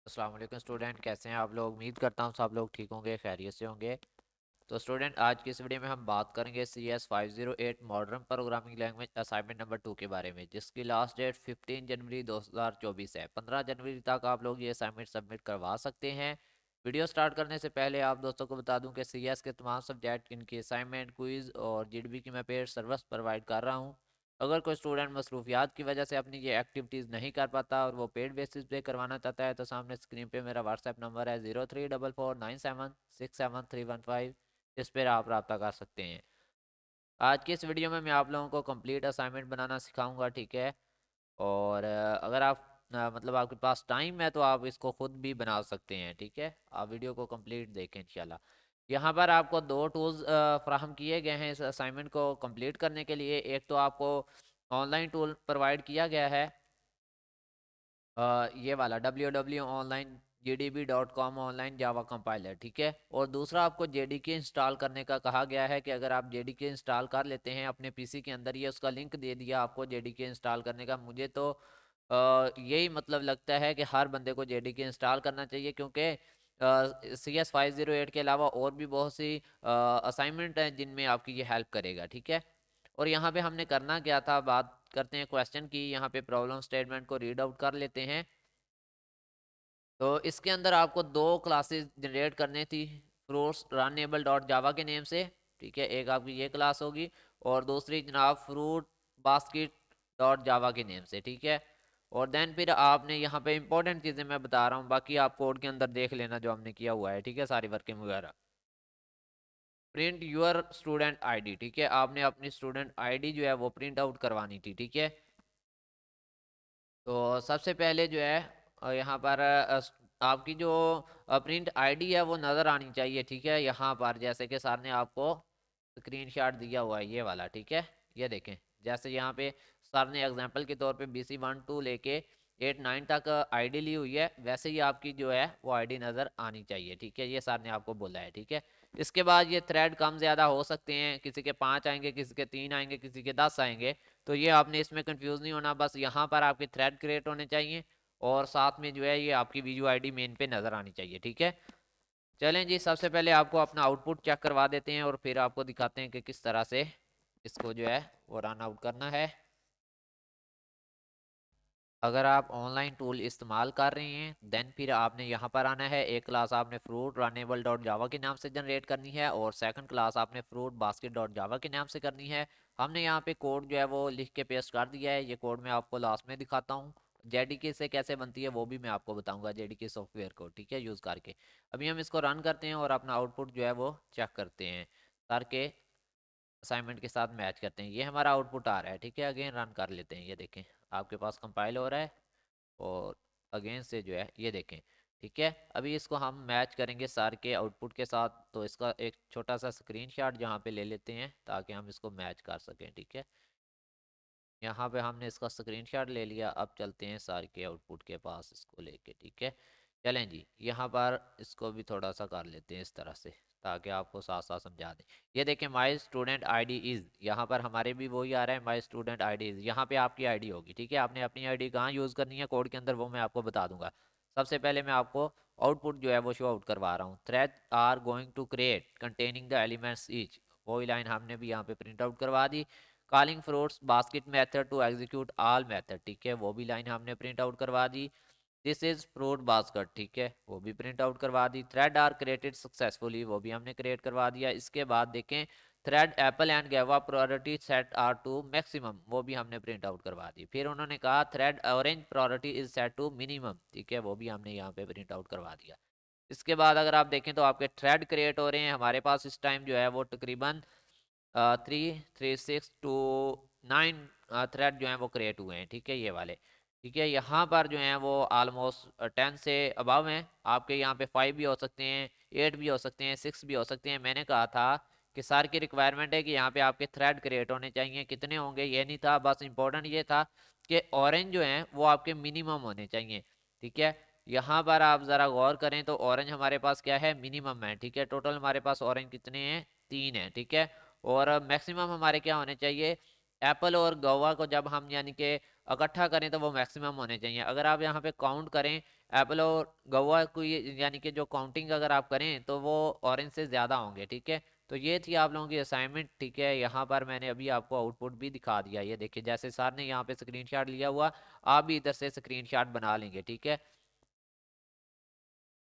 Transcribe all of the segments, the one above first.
अस्सलाम वालेकुम स्टूडेंट, कैसे हैं आप लोग। उम्मीद करता हूँ सब लोग ठीक होंगे, खैरियत से होंगे। तो स्टूडेंट, आज की इस वीडियो में हम बात करेंगे CS508 modern programming language assignment number 2 के बारे में, जिसकी लास्ट डेट 15 जनवरी 2024 है। 15 जनवरी तक आप लोग ये असाइनमेंट सबमिट करवा सकते हैं। वीडियो स्टार्ट करने से पहले आप दोस्तों को बता दूं कि CS के तमाम सब्जेक्ट, इनकी असाइनमेंट, क्विज़ और GDB की मैं पेड सर्विस प्रोवाइड कर रहा हूँ। अगर कोई स्टूडेंट मसरूफियात की वजह से अपनी ये एक्टिविटीज़ नहीं कर पाता और वो पेड बेसिस पे करवाना चाहता है, तो सामने स्क्रीन पे मेरा व्हाट्सएप नंबर है 034497673115। इस पर आप रब्ता कर सकते हैं। आज की इस वीडियो में मैं आप लोगों को कंप्लीट असाइनमेंट बनाना सिखाऊंगा, ठीक है। और अगर आप मतलब आपके पास टाइम है तो आप इसको खुद भी बना सकते हैं, ठीक है। आप वीडियो को कंप्लीट देखें इंशाल्लाह। यहाँ पर आपको दो टूल्स फ्राहम किए गए हैं इस असाइनमेंट को कंप्लीट करने के लिए। एक तो आपको ऑनलाइन टूल प्रोवाइड किया गया है, ये वाला www.onlinegdb.com ऑनलाइन जावा कंपाइलर, ठीक है। और दूसरा आपको जेडीके इंस्टॉल करने का कहा गया है कि अगर आप जेडीके इंस्टॉल कर लेते हैं अपने पीसी के अंदर, ये उसका लिंक दे दिया आपको जेडीके इंस्टॉल करने का। मुझे तो यही मतलब लगता है कि हर बंदे को जेडीके इंस्टॉल करना चाहिए, क्योंकि CS508 के अलावा और भी बहुत सी असाइनमेंट हैं जिनमें आपकी ये हेल्प करेगा, ठीक है। और यहाँ पे हमने करना क्या था, बात करते हैं क्वेश्चन की। यहाँ पे प्रॉब्लम स्टेटमेंट को रीड आउट कर लेते हैं। तो इसके अंदर आपको दो क्लासेस जनरेट करनी थी, फ्रूट्स रनेबल डॉट जावा के नेम से, ठीक है। एक आपकी ये क्लास होगी और दूसरी जनाब फ्रूट बास्केट डॉट जावा के नेम से, ठीक है। और देन फिर आपने यहाँ पे इंपॉर्टेंट चीज़ें मैं बता रहा हूँ, बाकी आप कोड के अंदर देख लेना जो हमने किया हुआ है, ठीक है, सारी वर्किंग वगैरह। प्रिंट यूर स्टूडेंट आईडी, ठीक है। आपने अपनी स्टूडेंट आईडी जो है वो प्रिंट आउट करवानी थी, ठीक है। तो सबसे पहले जो है यहाँ पर आपकी जो प्रिंट आईडी है वो नज़र आनी चाहिए, ठीक है। यहाँ पर जैसे कि सर ने आपको स्क्रीनशॉट दिया हुआ है ये वाला, ठीक है। ये देखें, जैसे यहाँ पे सर ने एग्जांपल के तौर पे BC12 लेके 8-9 तक आईडी ली हुई है, वैसे ही आपकी जो है वो आईडी नज़र आनी चाहिए, ठीक है। ये सर ने आपको बोला है, ठीक है। इसके बाद ये थ्रेड कम ज़्यादा हो सकते हैं, किसी के 5 आएंगे, किसी के 3 आएंगे, किसी के 10 आएंगे। तो ये आपने इसमें कंफ्यूज नहीं होना, बस यहाँ पर आपके थ्रेड क्रिएट होने चाहिए और साथ में जो है ये आपकी वीडियो आईडी मेन पे नज़र आनी चाहिए, ठीक है। चलें जी, सबसे पहले आपको अपना आउटपुट चेक करवा देते हैं और फिर आपको दिखाते हैं कि किस तरह से इसको जो है वो रन आउट करना है। अगर आप ऑनलाइन टूल इस्तेमाल कर रहे हैं देन फिर आपने यहाँ पर आना है। एक क्लास आपने फ्रूट रनेबल डॉट जावा के नाम से जनरेट करनी है और सेकंड क्लास आपने फ्रूट बास्केट डॉट जावा के नाम से करनी है। हमने यहाँ पे कोड जो है वो लिख के पेस्ट कर दिया है। ये कोड मैं आपको लास्ट में दिखाता हूँ। जेडीके से कैसे बनती है वो भी मैं आपको बताऊंगा, जेडीके सॉफ्टवेयर को, ठीक है, यूज़ करके। अभी हम इसको रन करते हैं और अपना आउटपुट जो है वो चेक करते हैं, सर के असाइनमेंट के साथ मैच करते हैं। ये हमारा आउटपुट आ रहा है, ठीक है। अगेन रन कर लेते हैं, ये देखें आपके पास कंपाइल हो रहा है और अगेन से जो है ये देखें, ठीक है। अभी इसको हम मैच करेंगे सर के आउटपुट के साथ, तो इसका एक छोटा सा स्क्रीनशॉट जहाँ पे ले लेते हैं ताकि हम इसको मैच कर सकें, ठीक है। यहाँ पे हमने इसका स्क्रीनशॉट ले लिया। अब चलते हैं सर के आउटपुट के पास इसको लेके, ठीक है। चलें जी, यहाँ पर इसको भी थोड़ा सा कर लेते हैं इस तरह से ताकि आपको साथ साथ समझा दें। ये देखें, माई स्टूडेंट आईडी इज़, यहाँ पर हमारे भी वही आ रहा है, माई स्टूडेंट आईडी इज़। यहाँ पे आपकी आईडी होगी, ठीक है। आपने अपनी आईडी कहाँ यूज़ करनी है कोड के अंदर वो मैं आपको बता दूंगा। सबसे पहले मैं आपको आउटपुट जो है वो शो आउट करवा रहा हूँ। Thread are going to create containing the elements each, वही लाइन हमने भी यहाँ पे प्रिंट आउट करवा दी। Calling fruits basket method to execute all method, ठीक है, वो भी लाइन हमने प्रिंट आउट करवा दी। दिस इज फ्रूट बास्केट, ठीक है, वो भी प्रिंट आउट करवा दी। थ्रेड आर क्रिएटेड सक्सेसफुली, वो भी हमने क्रिएट करवा दिया। इसके बाद देखें, thread apple and Geva priority set are to maximum, वो भी हमने प्रिंट आउट करवा दी। फिर उन्होंने कहा thread orange priority is set to minimum, ठीक है, वो भी हमने यहाँ पे प्रिंट आउट करवा दिया। इसके बाद अगर आप देखें तो आपके थ्रेड क्रिएट हो रहे हैं हमारे पास इस टाइम जो है वो तकरीबन 3 3 6 to 9 थ्रेड जो हैं वो क्रिएट हुए हैं, ठीक है, ये वाले, ठीक है। यहाँ पर जो हैं वो ऑलमोस्ट 10 से अबव हैं। आपके यहाँ पे 5 भी हो सकते हैं, 8 भी हो सकते हैं, 6 भी हो सकते हैं। मैंने कहा था कि सर की रिक्वायरमेंट है कि यहाँ पे आपके थ्रेड क्रिएट होने चाहिए। कितने होंगे ये नहीं था, बस इंपॉर्टेंट ये था कि ऑरेंज जो हैं वो आपके मिनिमम होने चाहिए, ठीक है। यहाँ पर आप ज़रा गौर करें तो ऑरेंज हमारे पास क्या है, मिनिमम है, ठीक है। टोटल हमारे पास ऑरेंज कितने हैं, 3 हैं, ठीक है। और मैक्सिमम हमारे क्या होने चाहिए, एप्पल और गोवा को जब हम यानी कि इकट्ठा करें तो वो मैक्सिमम होने चाहिए। अगर आप यहाँ पे काउंट करें एप्पल और गवा को यानी कि जो काउंटिंग अगर आप करें तो वो ऑरेंज से ज़्यादा होंगे, ठीक है। तो ये थी आप लोगों की असाइनमेंट, ठीक है। यहाँ पर मैंने अभी आपको आउटपुट भी दिखा दिया, ये देखिए जैसे सर ने यहाँ पे स्क्रीनशॉट लिया हुआ, आप भी इधर से स्क्रीनशॉट बना लेंगे, ठीक है।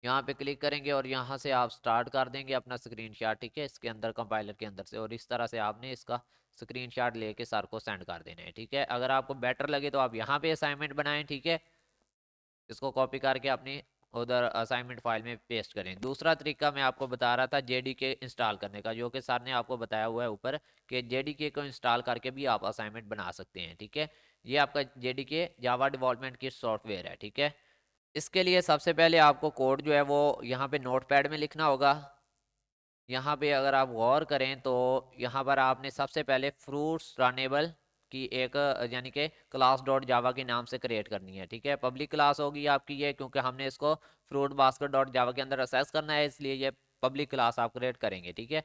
यहाँ पे क्लिक करेंगे और यहाँ से आप स्टार्ट कर देंगे अपना स्क्रीनशॉट, ठीक है, इसके अंदर कंपाइलर के अंदर से, और इस तरह से आपने इसका स्क्रीनशॉट लेके सर को सेंड कर देना है, ठीक है। अगर आपको बेटर लगे तो आप यहाँ पे असाइनमेंट बनाएं, ठीक है। इसको कॉपी करके अपनी उधर असाइनमेंट फाइल में पेस्ट करें। दूसरा तरीका मैं आपको बता रहा था जेडीके इंस्टॉल करने का, जो कि सर ने आपको बताया हुआ है ऊपर कि जेडीके को इंस्टॉल करके भी आप असाइनमेंट बना सकते हैं, ठीक है। ये आपका जेडीके जावा डेवलपमेंट की सॉफ्टवेयर है, ठीक है। इसके लिए सबसे पहले आपको कोड जो है वो यहाँ पे नोटपैड में लिखना होगा। यहाँ पे अगर आप गौर करें तो यहाँ पर आपने सबसे पहले फ्रूट्स रनेबल की एक यानी कि क्लास डॉट जावा के नाम से क्रिएट करनी है, ठीक है। पब्लिक क्लास होगी आपकी ये, क्योंकि हमने इसको फ्रूट बास्केट डॉट जावा के अंदर असेस करना है, इसलिए ये पब्लिक क्लास आप क्रिएट करेंगे, ठीक है।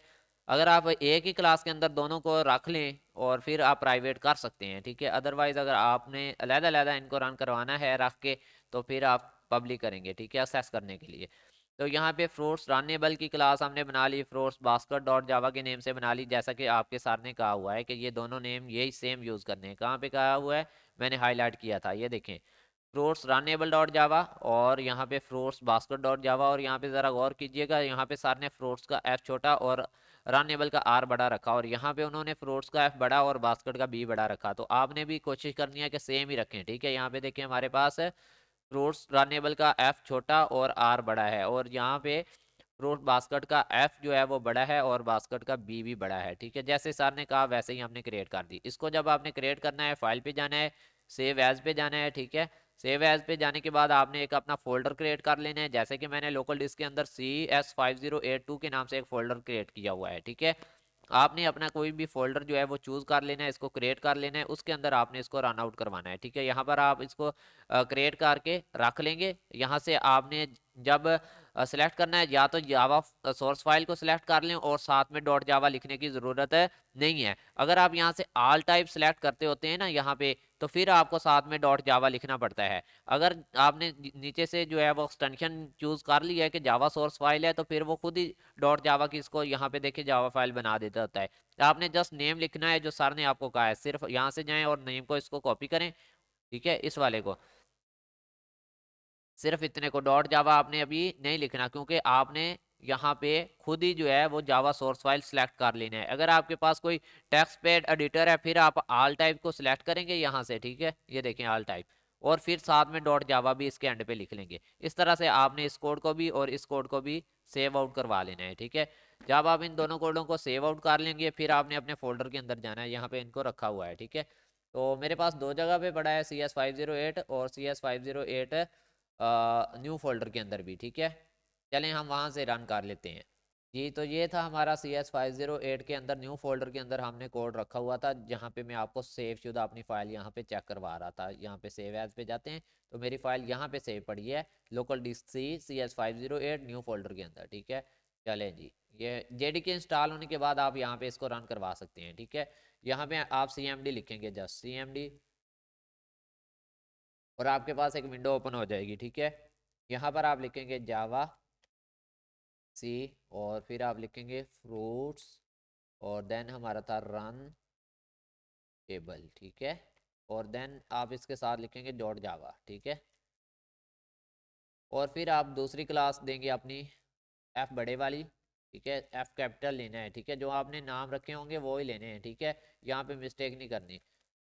अगर आप एक ही क्लास के अंदर दोनों को रख लें और फिर आप प्राइवेट कर सकते हैं, ठीक है। अदरवाइज अगर आपने अलग-अलग इनको रन करवाना है रख के, तो फिर आप पब्लिक करेंगे, ठीक है, असेस करने के लिए। तो यहाँ पे फ्रूट्स रनेबल की क्लास हमने बना ली, फ्रूट्स बास्केट डॉट जावा के नेम से बना ली, जैसा कि आपके सर ने कहा हुआ है कि ये दोनों नेम यही सेम यूज़ करने हैं। कहाँ पे कहा हुआ है, मैंने हाईलाइट किया था, ये देखें, फ्रूट्स रनेबल डॉट जावा और यहाँ पे फ्रूट्स बास्केट डॉट जावा। और यहाँ पे ज़रा गौर कीजिएगा, यहाँ पे सर ने फ्रूट्स का एफ छोटा और रनेबल का आर बड़ा रखा, और यहाँ पे उन्होंने फ्रूट्स का एफ बड़ा और बास्केट का बी बड़ा रखा। तो आपने भी कोशिश करनी है कि सेम ही रखें, ठीक है। यहाँ पे देखिए हमारे पास फ्रूट्स रनेबल का एफ छोटा और आर बड़ा है, और यहाँ पे फ्रूट बास्केट का एफ जो है वो बड़ा है और बास्केट का बी भी बड़ा है, ठीक है। जैसे सर ने कहा वैसे ही हमने क्रिएट कर दी। इसको जब आपने क्रिएट करना है, फाइल पे जाना है, सेव एज पे जाना है, ठीक है। सेव एज पे जाने के बाद आपने एक अपना फोल्डर क्रिएट कर लेना है, जैसे कि मैंने लोकल डिस्क के अंदर CS5082 के नाम से एक फोल्डर क्रिएट किया हुआ है, ठीक है। आपने अपना कोई भी फोल्डर जो है वो चूज कर लेना है, इसको क्रिएट कर लेना है, उसके अंदर आपने इसको रन आउट करवाना है, ठीक है। यहाँ पर आप इसको क्रिएट करके रख लेंगे। यहाँ से आपने जब सिलेक्ट करना है, या तो जावा सोर्स फाइल को सिलेक्ट कर लें और साथ में डॉट जावा लिखने की ज़रूरत है नहीं है। अगर आप यहाँ से आल टाइप सिलेक्ट करते होते हैं ना यहाँ पे, तो फिर आपको साथ में डॉट जावा लिखना पड़ता है। अगर आपने नीचे से जो है वो एक्सटेंशन चूज कर लिया है कि जावा सोर्स फाइल है, तो फिर वो खुद ही डॉट जावा की इसको यहाँ पे देखिए जावा फाइल बना देता होता है। आपने जस्ट नेम लिखना है जो सर ने आपको कहा है, सिर्फ यहाँ से जाएं और नेम को इसको कॉपी करें, ठीक है, इस वाले को, सिर्फ इतने को। डॉट जावा आपने अभी नहीं लिखना, क्योंकि आपने यहाँ पे खुद ही जो है वो जावा सोर्स फाइल सिलेक्ट कर लेना है। अगर आपके पास कोई टेक्स्ट पैड एडिटर है, फिर आप आल टाइप को सिलेक्ट करेंगे यहाँ से, ठीक है, ये देखें आल टाइप, और फिर साथ में डॉट जावा भी इसके एंड पे लिख लेंगे। इस तरह से आपने इस कोड को भी और इस कोड को भी सेव आउट करवा लेना है, ठीक है। जब आप इन दोनों कोडों को सेव आउट कर लेंगे, फिर आपने अपने फोल्डर के अंदर जाना है, यहाँ पे इनको रखा हुआ है, ठीक है। तो मेरे पास दो जगह पे पड़ा है, CS508 और CS508 न्यू फोल्डर के अंदर भी, ठीक है। चलें हम वहाँ से रन कर लेते हैं जी। तो ये था हमारा CS508 के अंदर न्यू फोल्डर के अंदर हमने कोड रखा हुआ था, जहाँ पे मैं आपको सेव शुदा अपनी फाइल यहाँ पे चेक करवा रहा था। यहाँ पे सेव एज पे जाते हैं तो मेरी फाइल यहाँ पे सेव पड़ी है, local disk C CS508 new folder के अंदर, ठीक है। चलें जी, ये जेडीके इंस्टॉल होने के बाद आप यहाँ पे इसको रन करवा सकते हैं, ठीक है। यहाँ पे आप CMD लिखेंगे, जस्ट CMD, और आपके पास एक विंडो ओपन हो जाएगी, ठीक है। यहाँ पर आप लिखेंगे जावा सी, और फिर आप लिखेंगे फ्रूट्स, और देन हमारा था रन टेबल, ठीक है, और देन आप इसके साथ लिखेंगे डॉट जावा, ठीक है। और फिर आप दूसरी क्लास देंगे अपनी एफ बड़े वाली, ठीक है, एफ कैपिटल लेना है, ठीक है। जो आपने नाम रखे होंगे वो ही लेने हैं, ठीक है, यहाँ पे मिस्टेक नहीं करनी,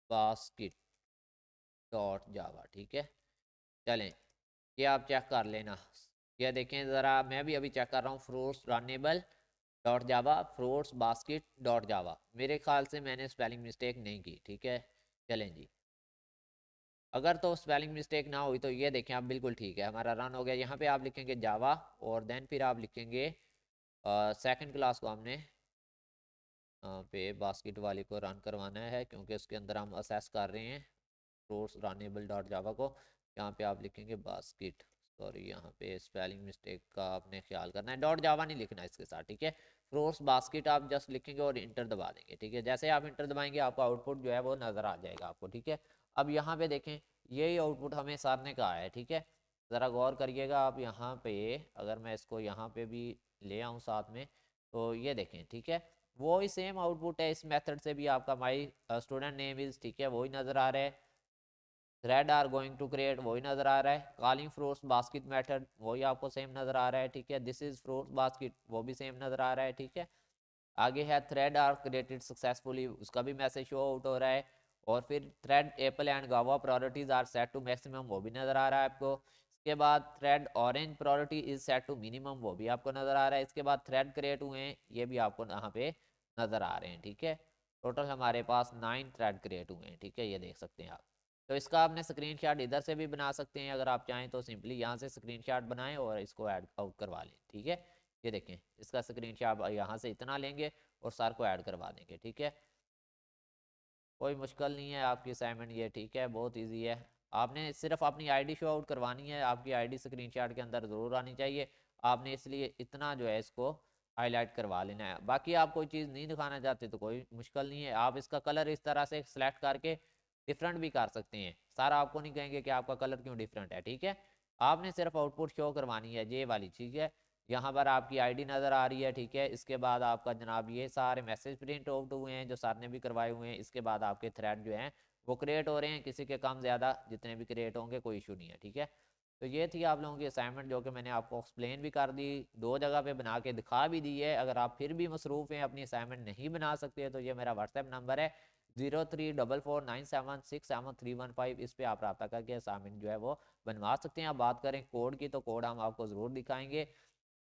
बास्केट डॉट जावा, ठीक है। चलें, ये आप चेक कर लेना, ये देखें ज़रा, मैं भी अभी चेक कर रहा हूँ, फ्रूट्स रनेबल डॉट जावा, फ्रूट्स बास्केट डॉट जावा, मेरे ख्याल से मैंने स्पेलिंग मिस्टेक नहीं की, ठीक है। चलें जी, अगर तो स्पेलिंग मिस्टेक ना हुई तो ये देखें आप, बिल्कुल ठीक है, हमारा रन हो गया। यहाँ पे आप लिखेंगे जावा, और देन फिर आप लिखेंगे सेकंड क्लास को हमने पे बास्केट वाली को रन करवाना है, क्योंकि उसके अंदर हम असेस कर रहे हैं फ्रूट्स रनेबल डॉट जावा को। यहाँ पे आप लिखेंगे बास्केट, सॉरी यहाँ पे स्पेलिंग मिस्टेक का आपने ख्याल करना है, डॉट जावा नहीं लिखना इसके साथ, ठीक है। फ्रूट्स बास्केट आप जस्ट लिखेंगे और इंटर दबा देंगे, ठीक है। जैसे आप इंटर दबाएंगे आपका आउटपुट जो है वो नज़र आ जाएगा आपको, ठीक है। अब यहाँ पे देखें, यही आउटपुट हमें सर ने कहा है, ठीक है। ज़रा गौर करिएगा आप यहाँ पे, अगर मैं इसको यहाँ पे भी ले आऊँ साथ में, तो ये देखें, ठीक है, वो ही सेम आउटपुट है। इस मेथड से भी आपका माई स्टूडेंट नेम इज़, ठीक है, वही नज़र आ रहा है। Thread are going to create, वही नज़र आ रहा है। कॉलिंग फ्रूट्स बास्केट मेथड, वही आपको सेम नज़र आ रहा है, ठीक है। दिस इज़ फ्रूट बास्केट, वो भी सेम नज़र आ रहा है, ठीक है। आगे है थ्रेड आर क्रिएटेड सक्सेसफुली, उसका भी मैसेज शो आउट हो रहा है। और फिर thread apple and guava priorities are set to maximum, वो भी नज़र आ रहा है आपको। इसके बाद thread orange priority is set to minimum, वो भी आपको नज़र आ रहा है। इसके बाद थ्रेड क्रिएट हुए हैं, ये भी आपको यहाँ पे नज़र आ रहे हैं, ठीक है। टोटल हमारे पास 9 थ्रेड क्रिएट हुए हैं, ठीक है, ये देख सकते हैं आप। तो इसका आपने स्क्रीनशॉट इधर से भी बना सकते हैं, अगर आप चाहें तो सिंपली यहाँ से स्क्रीनशॉट बनाएं और इसको ऐड आउट करवा लें, ठीक है। ये देखें, इसका स्क्रीनशॉट यहाँ से इतना लेंगे और सर को ऐड करवा देंगे, ठीक है। कोई मुश्किल नहीं है आपकी असाइनमेंट ये, ठीक है, बहुत इजी है। आपने सिर्फ अपनी आईडी शो आउट करवानी है, आपकी आईडी स्क्रीनशॉट के अंदर ज़रूर आनी चाहिए। आपने इसलिए इतना जो है इसको हाईलाइट करवा लेना है। बाकी आप कोई चीज़ नहीं दिखाना चाहते तो कोई मुश्किल नहीं है, आप इसका कलर इस तरह से सिलेक्ट करके डिफरेंट भी कर सकते हैं। सारा आपको नहीं कहेंगे कि आपका कलर क्यों डिफरेंट है, ठीक है। आपने सिर्फ आउटपुट शो करवानी है ये वाली, ठीक है। यहाँ पर आपकी आईडी नज़र आ रही है, ठीक है। इसके बाद आपका जनाब ये सारे मैसेज प्रिंट आउट हुए हैं जो सर ने भी करवाए हुए हैं। इसके बाद आपके थ्रेड जो हैं वो क्रिएट हो रहे हैं, किसी के कम ज़्यादा जितने भी क्रिएट होंगे कोई इशू नहीं है, ठीक है। तो ये थी आप लोगों की असाइनमेंट, जो कि मैंने आपको एक्सप्लेन भी कर दी, दो जगह पे बना के दिखा भी दी है। अगर आप फिर भी मसरूफ़ हैं, अपनी असाइनमेंट नहीं बना सकते, तो ये मेरा व्हाट्सएप नंबर है 0344976731 इस पर आप रब्ता करके असाइनमेंट जो है वो बनवा सकते हैं। आप बात करें कोड की, तो कोड हम आपको ज़रूर दिखाएंगे।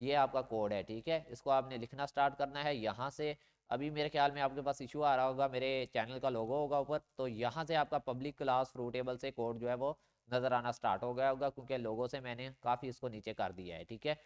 ये आपका कोड है, ठीक है, इसको आपने लिखना स्टार्ट करना है यहाँ से। अभी मेरे ख्याल में आपके पास इशू आ रहा होगा, मेरे चैनल का लोगो होगा ऊपर, तो यहाँ से आपका पब्लिक क्लास फ्रूट टेबल से कोड जो है वो नज़र आना स्टार्ट हो गया होगा, क्योंकि लोगो से मैंने काफ़ी इसको नीचे कर दिया है, ठीक है।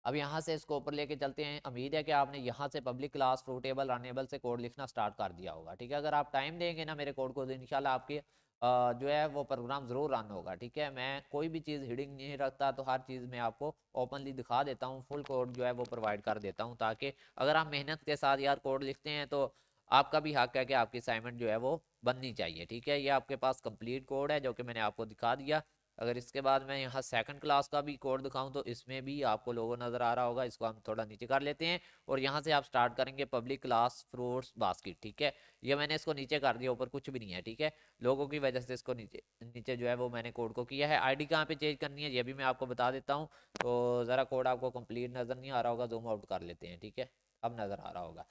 अब यहाँ से इसको ऊपर लेके चलते हैं। उम्मीद है कि आपने यहाँ से public class fruit table runnable से कोड लिखना स्टार्ट कर दिया होगा, ठीक है। अगर आप टाइम देंगे ना मेरे कोड को, तो इंशाल्लाह आपके जो है वो प्रोग्राम ज़रूर रन होगा, ठीक है। मैं कोई भी चीज़ हिडिंग नहीं रखता, तो हर चीज़ मैं आपको ओपनली दिखा देता हूँ, फुल कोड जो है वो प्रोवाइड कर देता हूँ, ताकि अगर आप मेहनत के साथ यार कोड लिखते हैं तो आपका भी हक है कि आपकी असाइनमेंट जो है वो बननी चाहिए, ठीक है। ये आपके पास कंप्लीट कोड है जो कि मैंने आपको दिखा दिया। अगर इसके बाद मैं यहाँ सेकंड क्लास का भी कोड दिखाऊं, तो इसमें भी आपको लोगो नज़र आ रहा होगा, इसको हम थोड़ा नीचे कर लेते हैं। और यहाँ से आप स्टार्ट करेंगे पब्लिक क्लास फ्रूट्स बास्केट, ठीक है। ये मैंने इसको नीचे कर दिया, ऊपर कुछ भी नहीं है, ठीक है। लोगों की वजह से इसको नीचे नीचे जो है वो मैंने कोड को किया है। आईडी कहाँ पे चेंज करनी है ये भी मैं आपको बता देता हूँ। तो ज़रा कोड आपको कंप्लीट नज़र नहीं आ रहा होगा, जूम आउट कर लेते हैं, ठीक है, अब नज़र आ रहा होगा।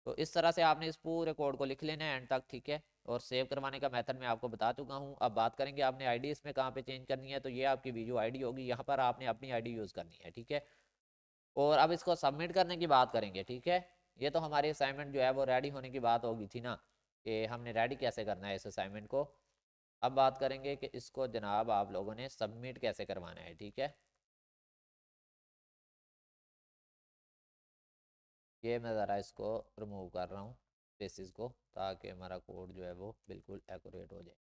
तो इस तरह से आपने इस पूरे कोड को लिख लेना है एंड तक, ठीक है। और सेव करवाने का मेथड मैं आपको बता चुका हूँ। अब बात करेंगे आपने आईडी इसमें कहाँ पे चेंज करनी है, तो ये आपकी वीडियो आईडी होगी, यहाँ पर आपने अपनी आईडी यूज़ करनी है, ठीक है। और अब इसको सबमिट करने की बात करेंगे, ठीक है। ये तो हमारी असाइनमेंट जो है वो रेडी होने की बात होगी थी ना, कि हमने रेडी कैसे करना है इस असाइनमेंट को। अब बात करेंगे कि इसको जनाब आप लोगों ने सबमिट कैसे करवाना है, ठीक है। ये मैं ज़रा इसको रिमूव कर रहा हूँ स्पेसिस को, ताकि हमारा कोड जो है वो बिल्कुल एक्यूरेट हो जाए,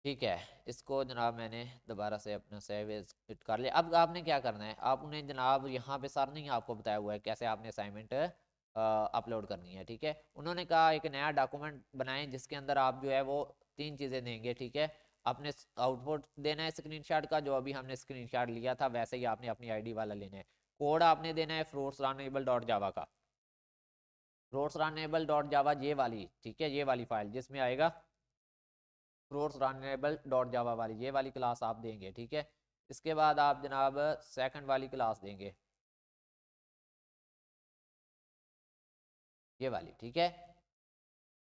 ठीक है। इसको जनाब मैंने दोबारा से अपना सेव एज कर लिया। अब आपने क्या करना है, आपने जनाब यहाँ पे सर ने आपको बताया हुआ है कैसे आपने असाइनमेंट अपलोड करनी है, ठीक है। उन्होंने कहा एक नया डॉक्यूमेंट बनाएं जिसके अंदर आप जो है वो तीन चीज़ें देंगे, ठीक है। अपने आउटपुट देना है स्क्रीनशॉट का, जो अभी हमने स्क्रीनशॉट लिया था, वैसे ही आपने अपनी आईडी वाला लेना है। कोड आपने देना है फ्रूट्स रनेबल डॉट जावा का, फ्रूट्स रनेबल डॉट जावा ये वाली, ठीक है, ये वाली फाइल जिसमें आएगा फ्रूट्स रनेबल डॉट जावा वाली, ये वाली क्लास आप देंगे, ठीक है। इसके बाद आप जनाब सेकंड वाली क्लास देंगे, ये वाली, ठीक है,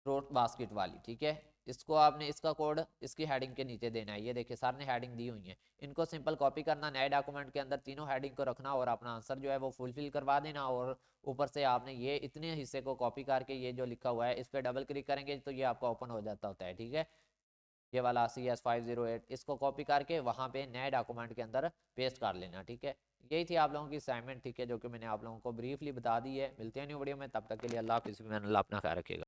फ्रूट बास्केट वाली, ठीक है। इसको आपने इसका कोड इसकी हेडिंग के नीचे देना है। ये देखिए सर ने हेडिंग दी हुई है, इनको सिंपल कॉपी करना, नए डॉक्यूमेंट के अंदर तीनों हेडिंग को रखना और अपना आंसर जो है वो फुलफिल करवा देना। और ऊपर से आपने ये इतने हिस्से को कॉपी करके ये जो लिखा हुआ है इस पर डबल क्लिक करेंगे तो ये आपका ओपन हो जाता होता है, ठीक है। ये वाला CS508 इसको कॉपी करके वहाँ पे नए डॉक्यूमेंट के अंदर पेस्ट कर लेना, ठीक है। यही थी आप लोगों की असाइनमेंट, ठीक है, जो कि मैंने आप लोगों को ब्रीफली बता दी है। मिलते हैं न्यू वीडियो में, तब तक के लिए अल्लाह हाफिज़, अपना ख्याल रखिएगा।